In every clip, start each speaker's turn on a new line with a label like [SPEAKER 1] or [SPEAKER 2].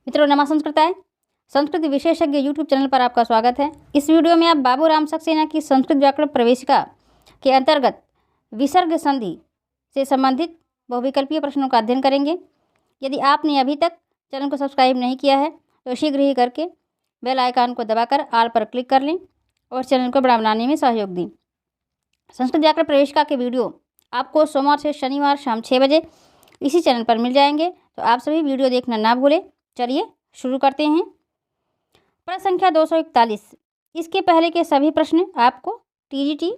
[SPEAKER 1] मित्रों नमा संस्कृताय संस्कृत विशेषज्ञ यूट्यूब चैनल पर आपका स्वागत है। इस वीडियो में आप बाबू राम सक्सेना की संस्कृत व्याकरण प्रवेशिका के अंतर्गत विसर्ग संधि से संबंधित बहुविकल्पीय प्रश्नों का अध्ययन करेंगे। यदि आपने अभी तक चैनल को सब्सक्राइब नहीं किया है तो शीघ्र ही करके बेल आइकन को दबाकर ऑल पर क्लिक कर लें और चैनल को बड़ा बनाने में सहयोग दें। संस्कृत व्याकरण प्रवेशिका के वीडियो आपको सोमवार से शनिवार शाम 6 बजे इसी चैनल पर मिल जाएंगे, तो आप सभी वीडियो देखना ना भूलें। चलिए शुरू करते हैं। प्रश्न संख्या 241। इसके पहले के सभी प्रश्न आपको टीजीटी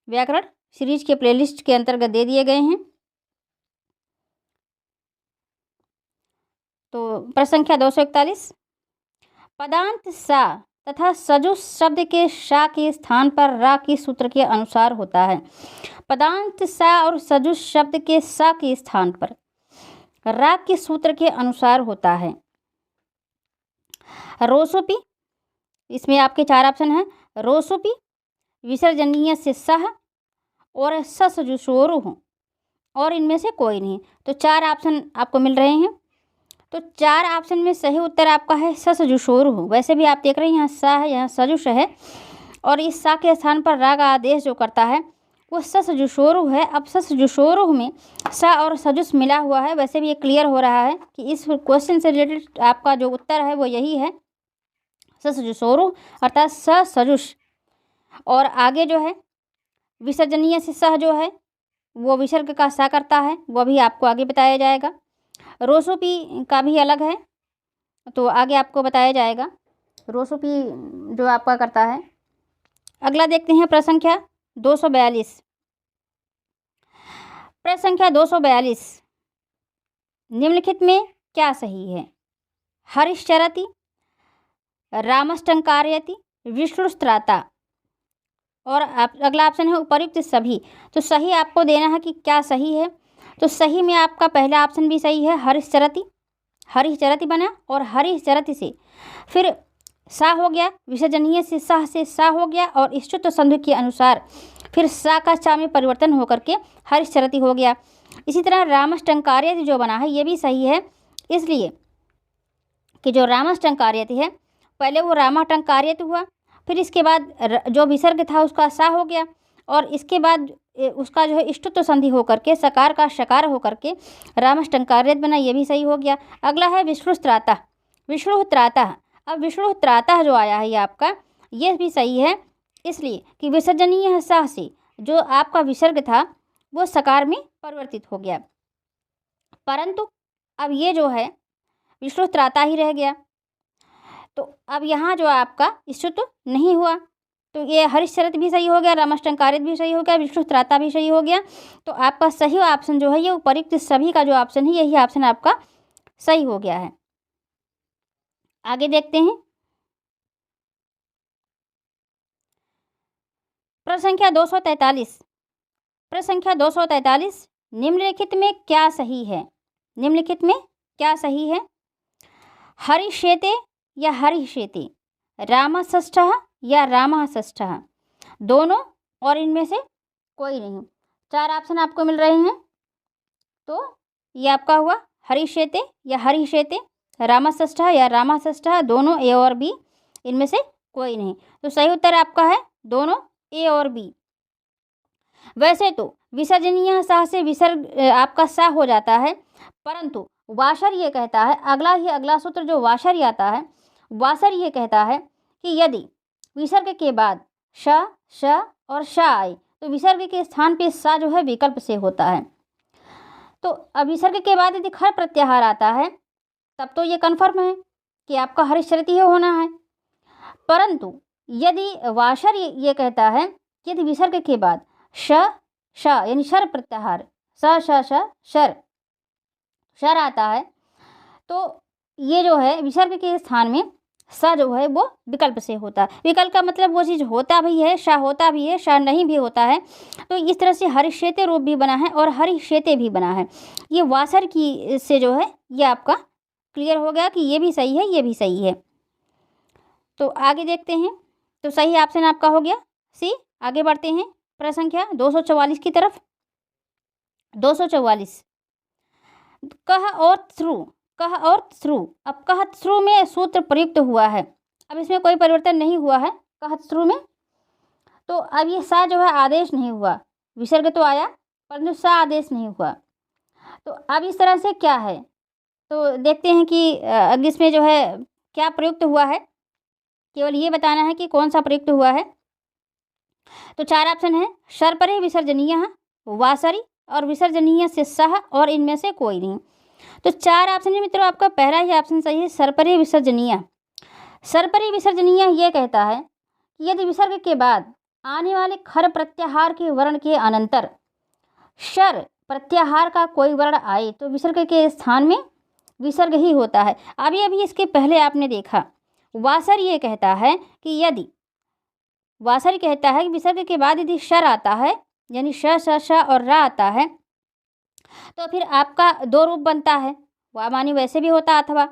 [SPEAKER 1] व्याकरण सीरीज के प्लेलिस्ट के अंतर्गत दे दिए गए हैं। तो प्रश्न संख्या 241। पदांत सा तथा सजुष शब्द के शा के स्थान पर रा के सूत्र के अनुसार होता है। पदांत सा और सजुष शब्द के सा के स्थान पर रा के सूत्र के अनुसार होता है। रोसोपी, इसमें आपके 4 ऑप्शन हैं। रोसोपी, विसर्जनीय से सह और ससजुषोरु और इनमें से कोई नहीं। तो 4 ऑप्शन आपको मिल रहे हैं। तो 4 ऑप्शन में सही उत्तर आपका है ससजुषोरु। वैसे भी आप देख रहे हैं यहाँ सा है, यहाँ सजुष है और इस सा के स्थान पर रा का आदेश जो करता है वो ससजुषोरु है। अब ससजुषोरु में सा और सजुष मिला हुआ है। वैसे भी ये क्लियर हो रहा है कि इस क्वेश्चन से रिलेटेड आपका जो उत्तर है वो यही है ससजुषोरु अर्थात स सजुष। और आगे जो है विसर्जनीय से सह जो है वो विसर्ग का सा करता है, वो भी आपको आगे बताया जाएगा। रोसोपी का भी अलग है, तो आगे आपको बताया जाएगा रोसोपी जो आपका करता है। अगला देखते हैं प्रश्न संख्या 242। प्रश्न संख्या 242। निम्नलिखित में क्या सही है? हरिश्चरति, रामष्टंकारयति, विष्णुस्त्राता और अगला ऑप्शन है उपर्युक्त सभी। तो सही आपको देना है कि क्या सही है। तो सही में आपका पहला ऑप्शन भी सही है, हरिश्चरति। हरिश्चरति बना और हरिश्चरति से फिर सा हो गया, विसर्जनीय से सह से सा हो गया और इष्टुत्व संधि के अनुसार फिर सा का चा में परिवर्तन होकर के हरिश्चरति हो गया। इसी तरह रामष्टंकारयति जो बना है ये भी सही है, इसलिए कि जो रामष्टंकारयति है पहले वो रामाटंकारयति हुआ, फिर इसके बाद जो विसर्ग था उसका सा हो गया और इसके बाद उसका जो है इष्टुत्व संधि होकर के सकार का शकार होकर के रामष्टंकारयति बना, ये भी सही हो गया। अगला है विष्णुस्त्राता। विष्णुत्राता, अब विष्णुत्राता जो आया है ये आपका ये भी सही है, इसलिए कि विसर्जनीय सा से जो आपका विसर्ग था वो सकार में परिवर्तित हो गया, परंतु अब ये जो है विष्णुत्राता ही रह गया। तो अब यहाँ जो आपका इष्टुत्व नहीं हुआ, तो ये हरिश्चरति भी सही हो गया, रामष्टंकारयति भी सही हो गया, विष्णुत्राता भी सही हो गया। तो आपका सही ऑप्शन जो है ये उपर्युक्त सभी का जो ऑप्शन है यही ऑप्शन आपका सही हो गया है। आगे देखते हैं प्रश्न संख्या 243। प्रश्न संख्या 243। निम्नलिखित में क्या सही है? निम्नलिखित में क्या सही है? हरिषेते या हरिषेते, रामषष्ठः या रामषष्ठः, दोनों और इनमें से कोई नहीं। 4 ऑप्शन आपको मिल रहे हैं। तो ये आपका हुआ हरिषेते या हरिषेते, रामषष्ठः या रामषष्ठः, दोनों ए और बी, इनमें से कोई नहीं। तो सही उत्तर आपका है दोनों ए और बी। वैसे तो विसर्जनीय सा से विसर्ग आपका सा हो जाता है, परंतु वाशर ये कहता है, अगला सूत्र जो वाशर आता है, वाशर ये कहता है कि यदि विसर्ग के बाद श श और श आए तो विसर्ग के स्थान पे सा जो है विकल्प से होता है। तो अब विसर्ग के बाद यदि खर प्रत्याहार आता है तब तो ये कन्फर्म है कि आपका हरिश्चरति ही होना है, परंतु यदि वाशर ये कहता है कि यदि विसर्ग के बाद श श यानी शर प्रत्याहार स श श शर शर आता है तो ये जो है विसर्ग के स्थान में स जो है वो विकल्प से होता है। विकल्प का मतलब वो चीज़ होता भी है, श होता भी है, श नहीं भी होता है। तो इस तरह से हरिश्चेते रूप भी बना है और हरिश्चेते भी बना है। ये वासर की से जो है ये आपका क्लियर हो गया कि ये भी सही है, ये भी सही है। तो आगे देखते हैं। तो सही ऑप्शन आपका हो गया सी। आगे बढ़ते हैं प्रश्न संख्या 244 की तरफ। 244। कह और थ्रू कह और श्रु। अब कह श्रु में सूत्र प्रयुक्त हुआ है, अब इसमें कोई परिवर्तन नहीं हुआ है कह श्रु में। तो अब ये सा जो है आदेश नहीं हुआ, विसर्ग तो आया परंतु सा आदेश नहीं हुआ। तो अब इस तरह से क्या है, तो देखते हैं कि अब इसमें जो है क्या प्रयुक्त हुआ है, केवल ये बताना है कि कौन सा प्रयुक्त हुआ है। तो 4 ऑप्शन है, शर्परे विसर्जनीय, वासरी और विसर्जनीय से सह और इनमें से कोई नहीं। तो 4 ऑप्शन है मित्रों, आपका पहला ही ऑप्शन सही है, सर्परे विसर्जनीय। सर्परे विसर्जनीय ये कहता है कि यदि विसर्ग के बाद आने वाले खर प्रत्याहार के वर्ण के अनंतर शर प्रत्याहार का कोई वर्ण आए तो विसर्ग के स्थान में विसर्ग ही होता है। अभी इसके पहले आपने देखा वासर ये कहता है कि यदि वासर कहता है कि विसर्ग के बाद यदि शर आता है यानी श श श और रा आता है तो फिर आपका 2 रूप बनता है, वह मानी वैसे भी होता अथवा।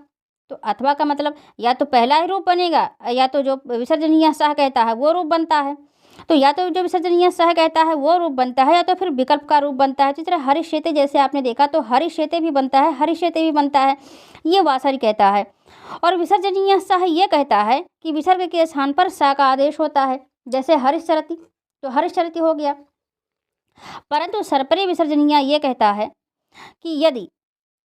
[SPEAKER 1] तो अथवा का मतलब या तो पहला ही रूप बनेगा या तो जो विसर्जनीय सह कहता है वो रूप बनता है। तो या तो जो विसर्जनीय सह कहता है वो रूप बनता है या तो फिर विकल्प का रूप बनता है। जिस तरह हरिश्चेते जैसे आपने देखा तो हरिश्चेते भी बनता है, हरिश्चेते भी बनता है, ये वासरी कहता है। और विसर्जनीय सह ये कहता है कि विसर्ग के स्थान पर सा का आदेश होता है, जैसे हरिश्चरति तो हरिश्चरति हो गया। परंतु सर्परे विसर्जनीय ये कहता है कि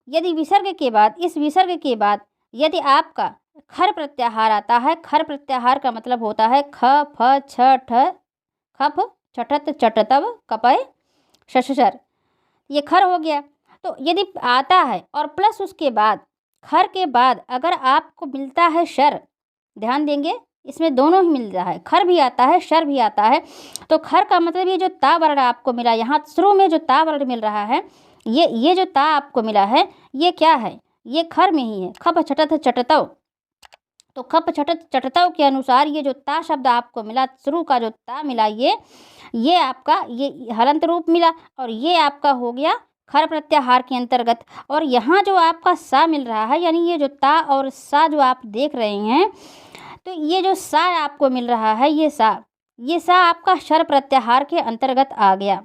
[SPEAKER 1] यदि विसर्ग के बाद इस विसर्ग के बाद यदि आपका खर प्रत्याहार आता है, खर प्रत्याहार का मतलब होता है ख फ छ ठ खफ छठत चटतव कपय शशर, ये खर हो गया। तो यदि आता है और प्लस उसके बाद खर के बाद अगर आपको मिलता है शर, ध्यान देंगे इसमें दोनों ही मिल रहा है, खर भी आता है शर भी आता है। तो खर का मतलब ये जो ता वर्ण आपको मिला, यहाँ शुरू में जो ता वर्ण मिल रहा है, ये जो ता आपको मिला है ये क्या है, ये खर में ही है, खप छटत चटतव। तो खप छटत चटतव के अनुसार ये जो ता शब्द आपको मिला, शुरू का जो ता मिला, ये आपका ये हलंत रूप मिला और ये आपका हो गया खर प्रत्याहार के अंतर्गत। और यहाँ जो आपका सा मिल रहा है यानी ये जो ता और सा जो आप देख रहे हैं, तो ये जो सा आपको मिल रहा है ये सा आपका शर प्रत्याहार के अंतर्गत आ गया।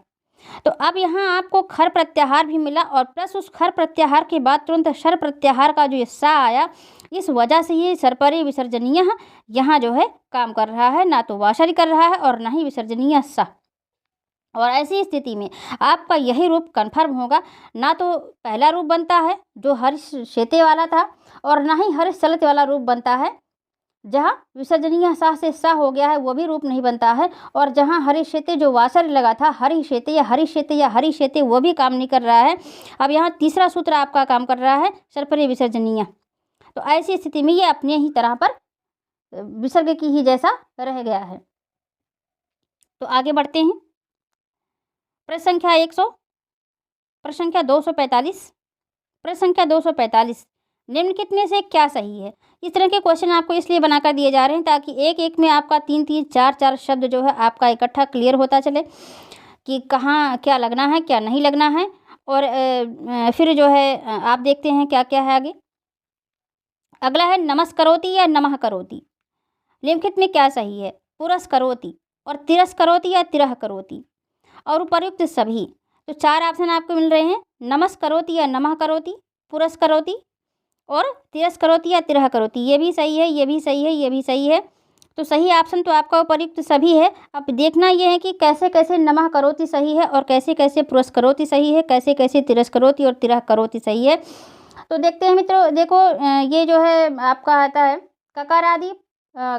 [SPEAKER 1] तो अब यहाँ आपको खर प्रत्याहार भी मिला और प्लस उस खर प्रत्याहार के बाद तुरंत शर प्रत्याहार का जो ये सा आया, इस वजह से ये सर्परे विसर्जनीय यहाँ जो है काम कर रहा है, ना तो वासरी कर रहा है और ना ही विसर्जनीय सा। और ऐसी स्थिति में आपका यही रूप कन्फर्म होगा, ना तो पहला रूप बनता है जो हरिश्चेते वाला था और ना ही हरिश्चलते वाला रूप बनता है। जहाँ विसर्जनीय सा से सा हो गया है वो भी रूप नहीं बनता है, और जहाँ हरिश्चेते जो वासर लगा था हरिश्चेते या हरिश्चेते वो भी काम नहीं कर रहा है। अब यहाँ तीसरा सूत्र आपका काम कर रहा है सर्परे विसर्जनीय। तो ऐसी स्थिति में ये अपने ही तरह पर विसर्ग की ही जैसा रह गया है। तो आगे बढ़ते हैं, प्रश्न संख्या 100, प्रश्न संख्या 245, प्रश्न संख्या 245, निम्नलिखित में से क्या सही है। इस तरह के क्वेश्चन आपको इसलिए बनाकर दिए जा रहे हैं ताकि एक एक में आपका 3-3 4-4 शब्द जो है आपका इकट्ठा क्लियर होता चले कि कहाँ क्या लगना है क्या नहीं लगना है। और फिर जो है आप देखते हैं क्या क्या है आगे। अगला है नमस्करोति या नमः करोति, निम्नलिखित में क्या सही है, पुरस्करोति और तिरस्करोति या तिरह करोति और उपर्युक्त सभी। तो 4 ऑप्शन आपको मिल रहे हैं, नमस्करोति या नमः करोति, पुरस्करोति और तिरस्करोति या तिरह करोति। ये भी सही है, ये भी सही है, ये भी सही है। तो सही ऑप्शन तो आपका उपर्युक्त सभी है। अब देखना ये है कि कैसे कैसे नमः करोति सही है और कैसे कैसे पुरस्करोति सही है, कैसे कैसे तिरस्करोति और तिरह करोति सही है। तो देखते हैं मित्रों, देखो ये जो है आपका आता है ककार आदि,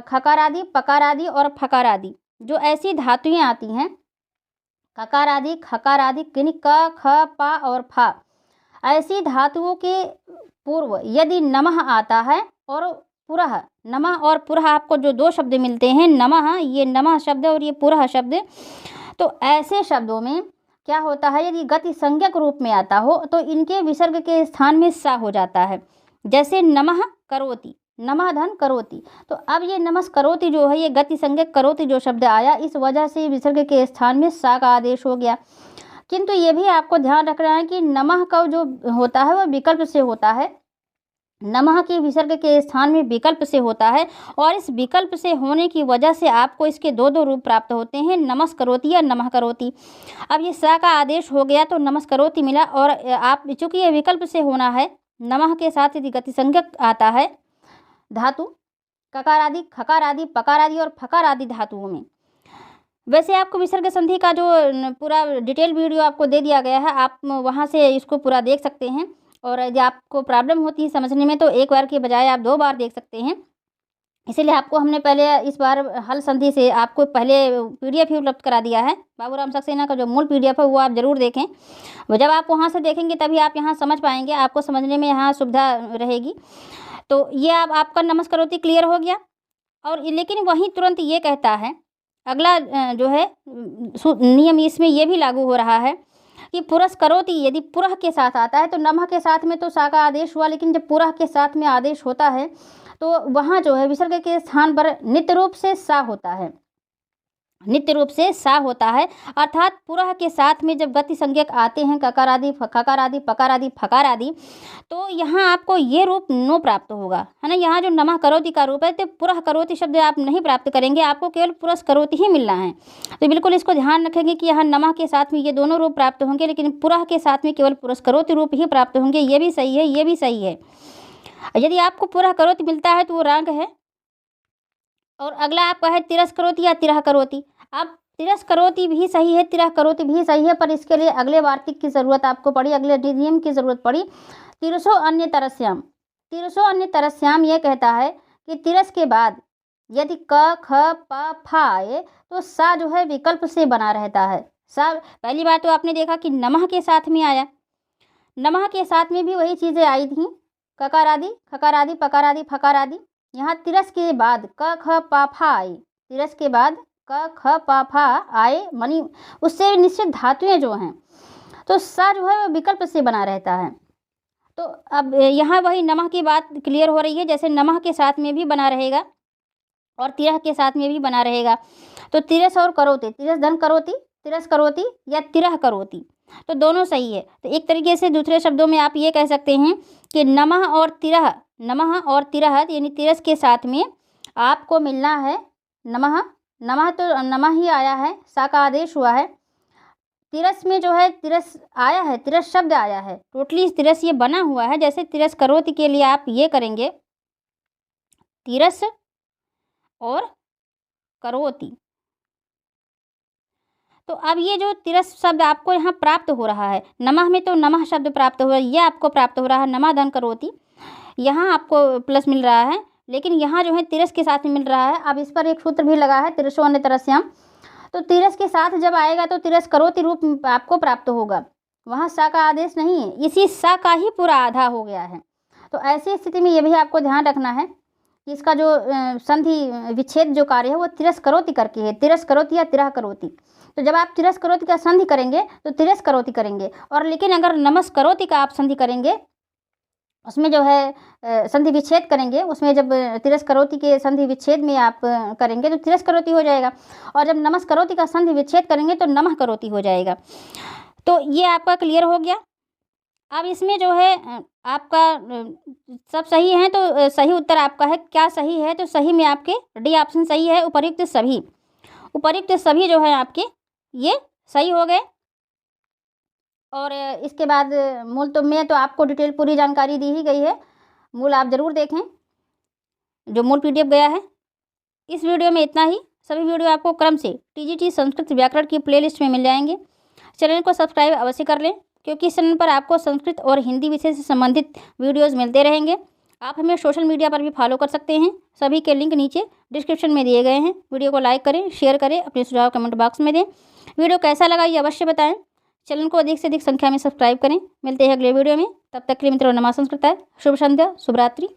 [SPEAKER 1] खकार आदि, पकार आदि और फकार आदि, जो ऐसी धातुएं आती हैं ककार आदि, खकार आदि, किन्हीं क ख पा और फा, ऐसी धातुओं के पूर्व यदि नमः आता है और पुरः, नमः और पुरः आपको जो 2 शब्द मिलते हैं, नमः ये नमः शब्द और ये पुरः शब्द, तो ऐसे शब्दों में क्या होता है, यदि गति संज्ञक रूप में आता हो तो इनके विसर्ग के स्थान में सा हो जाता है। जैसे नमः करोति, नमः धन करोति, तो अब ये नमस् करोति जो है ये गति संज्ञक करोति जो शब्द आया, इस वजह से विसर्ग के स्थान में सा का आदेश हो गया। किंतु ये भी आपको ध्यान रखना है कि नमः का जो होता है वह विकल्प से होता है, नमः के विसर्ग के स्थान में विकल्प से होता है और इस विकल्प से होने की वजह से आपको इसके 2 रूप प्राप्त होते हैं, नमस्करोति या नमः करोति। अब ये सा का आदेश हो गया तो नमस्करोति मिला, और आप चूँकि ये विकल्प से होना है नमः के साथ यदि गतिसंज्ञक आता है धातु ककार आदि, खकार आदि, पकार आदि और फकार आदि धातुओं में। वैसे आपको विसर्ग संधि का जो पूरा डिटेल वीडियो आपको दे दिया गया है, आप वहाँ से इसको पूरा देख सकते हैं। और यदि आपको प्रॉब्लम होती है समझने में तो एक बार के बजाय आप 2 बार देख सकते हैं। इसीलिए आपको हमने पहले इस बार हल संधि से आपको पहले PDF ही उपलब्ध करा दिया है। बाबूराम सक्सेना का जो मूल PDF है वो आप ज़रूर देखें। वो जब आप वहाँ से देखेंगे तभी आप यहाँ समझ पाएंगे, आपको समझने में यहाँ सुविधा रहेगी। तो ये आपका नमस्कारोति क्लियर हो गया। और लेकिन वहीं तुरंत ये कहता है अगला जो है नियम इसमें ये भी लागू हो रहा है कि पुरस्करोति यदि पुरः के साथ आता है तो नमः के साथ में तो सा का आदेश हुआ, लेकिन जब पुरः के साथ में आदेश होता है तो वहाँ जो है विसर्ग के स्थान पर नित्य रूप से सा होता है, नित्य रूप से सा होता है। अर्थात पुरः के साथ में जब गति संज्ञक आते हैं ककार आदि, खकार आदि, पकार आदि, फकार आदि, तो यहाँ आपको ये रूप नो प्राप्त होगा, है ना। यहाँ जो नमः करोति का रूप है तो पुरः करोति शब्द आप नहीं प्राप्त करेंगे, आपको केवल पुरस्करोति ही मिलना है। तो बिल्कुल इसको ध्यान रखेंगे कि यहाँ नमः के साथ में ये दोनों रूप प्राप्त होंगे, लेकिन पुरः के साथ में केवल पुरस्करोति रूप ही प्राप्त होंगे। ये भी सही है, ये भी सही है। यदि आपको पुरः करोति मिलता है तो वो रंग है। और अगला आपका है तिरस्करोति या तिरह करोति। अब तिरस्करोति भी सही है, तिरह करोति भी सही है, पर इसके लिए अगले वार्तिक की ज़रूरत आपको पड़ी, अगले नियम की ज़रूरत पड़ी। तिरसो अन्य तरस्याम, तिरसो अन्य तरस्याम ये कहता है कि तिरस के बाद यदि क ख प फ आए तो सा जो है विकल्प से बना रहता है। सा पहली बार तो आपने देखा कि नमः के साथ में आया, नमः के साथ में भी वही चीज़ें आई थी, ककार आदि, खकार आदि, पकार आदि, फकार आदि। यहाँ तिरस के बाद क ख प फ आए, तिरस के बाद क ख प फ आए मनी उससे निश्चित धातुएं जो हैं तो सा जो है वो विकल्प से बना रहता है। तो अब यहाँ वही नमः की बात क्लियर हो रही है, जैसे नमः के साथ में भी बना रहेगा और तिरह के साथ में भी बना रहेगा। तो तिरस और करोति, तिरस धन करोति, तिरस करोति या तिरह करोति, तो दोनों सही है। तो एक तरीके से दूसरे शब्दों में आप ये कह सकते हैं कि नमः और तिरह, नमः और तिरह यानी तिरस के साथ में आपको मिलना है नमः। नमः तो नमः ही आया है, सा का आदेश हुआ है। तिरस में जो है तिरस आया है, तिरस शब्द आया है, टोटली तिरस ये बना हुआ है। जैसे तिरस करोति के लिए आप ये करेंगे तिरस और करोति। तो अब ये जो तिरस शब्द आपको यहाँ प्राप्त हो रहा है, नमः में तो नमः शब्द प्राप्त हो रहा है, ये आपको प्राप्त हो रहा है नमः धन करोति, यहाँ आपको प्लस मिल रहा है, लेकिन यहाँ जो है तिरस के साथ में मिल रहा है। अब इस पर एक सूत्र भी लगा है तिरसो अन्य तरस्याम। तो तिरस के साथ जब आएगा तो तिरस करोति रूप आपको प्राप्त होगा, वहाँ सा का आदेश नहीं है, इसी सा का ही पूरा आधा हो गया है। तो ऐसी स्थिति में ये भी आपको ध्यान रखना है कि इसका जो संधि विच्छेद जो कार्य है वो तिरस करोति करके है, तिरस करोति या तिरह करोति। तो जब आप तिरस करोति का संधि करेंगे तो तिरस करोति करेंगे, और लेकिन अगर नमस करोति का आप संधि करेंगे उसमें जो है संधि विच्छेद करेंगे, उसमें जब तिरस करोति के संधि विच्छेद में आप करेंगे तो तिरस करोति हो जाएगा, और जब नमस करोति का संधि विच्छेद करेंगे तो नमः करोति हो जाएगा। तो ये आपका क्लियर हो गया। अब इसमें जो है आपका सब सही है, तो सही उत्तर आपका है क्या सही है, तो सही में आपके डी ऑप्शन सही है, उपर्युक्त सभी, उपर्युक्त सभी जो है आपके ये सही हो गए। और इसके बाद मूल तो में तो आपको डिटेल पूरी जानकारी दी ही गई है, मूल आप ज़रूर देखें जो मूल PDF गया है। इस वीडियो में इतना ही, सभी वीडियो आपको क्रम से TGT संस्कृत व्याकरण की प्लेलिस्ट में मिल जाएंगे। चैनल को सब्सक्राइब अवश्य कर लें, क्योंकि इस चैनल पर आपको संस्कृत और हिंदी विषय से संबंधित वीडियोज़ मिलते रहेंगे। आप हमें सोशल मीडिया पर भी फॉलो कर सकते हैं, सभी के लिंक नीचे डिस्क्रिप्शन में दिए गए हैं। वीडियो को लाइक करें, शेयर करें, अपने सुझाव कमेंट बॉक्स में दें। वीडियो कैसा लगा ये अवश्य बताएं। चैनल को अधिक से अधिक संख्या में सब्सक्राइब करें। मिलते हैं अगले वीडियो में, तब तक के लिए मित्रों नमः संस्कृताय, शुभ संध्या, शुभ रात्रि।